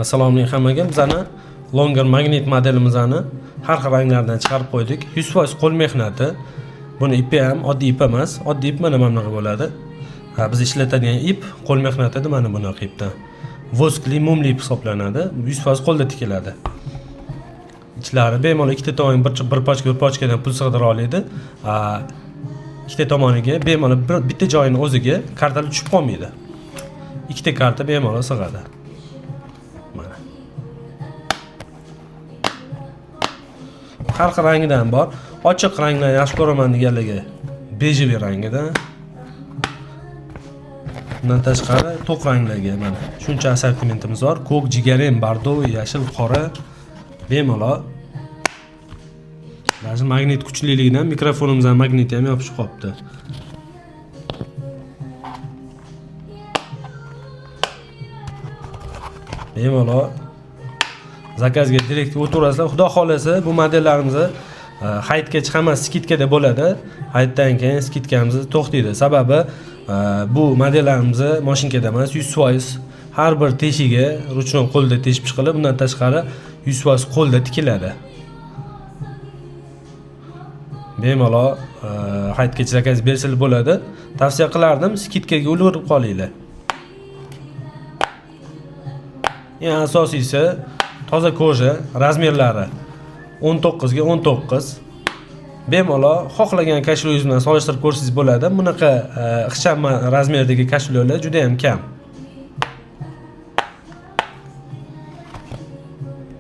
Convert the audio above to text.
Assalomu alaykum hammaga. Bizani Longer magnit modelimizni har xil ranglardan chiqarib qo'ydik. 100% qo'l mehnati. Buni ipi ham oddiy ip emas. Oddiy ip mana bunaqa bo'ladi. Biz ishlatadigan ip qo'l mehnati mana bunaqa ipdan. Voskli, mumli ip hisoblanadi. 100% qo'lda tikiladi. Ichlari bemalol ikkita tomon bir pochkadan pul sig'dira oladi. Ikkita tomoniga bemalol bitta joyini o'ziga kartalar tushib qolmaydi. Ikkita karta bemalol sig'adi. Mana. Har xil rangidan bor. Ochiq ranglarni yaxshi ko'raman deganlarga bejiviy rangidan. Bundan tashqari to'q ranglarga mana shuncha assortimentimiz bor. Ko'k, jigarrang, bordoviy, yashil, qora bemalol. Даже magnit kuchliligidan mikrofonimizdan magniti ham yopishib qolibdi. Bemalol zakazga direkt o'tirasizlar. Xudo xolasa bu modellarimizni hayitgacha hammasi skidkada bo'ladi. Hayitdan keyin skidkamiz to'xtaydi. Sababi bu modellarimiz mashinkada emas, 100% har bir teshiga ruchnoy qo'lda teshib chiqilib, bundan tashqari 100% qo'lda tikiladi. Bemalol hayitgacha zakaz bersangiz bo'ladi. Tavsiya qilardim, skidkaga ulgurib qolinglar. Eng asosiysi toza koja, razmerlari 19 ga 19. Bemalol xohlagan kashlyuingiz bilan solishtirib ko'rsangiz bo'ladi. Bunaqa ixcham razmerdagi kashlyular juda ham kam.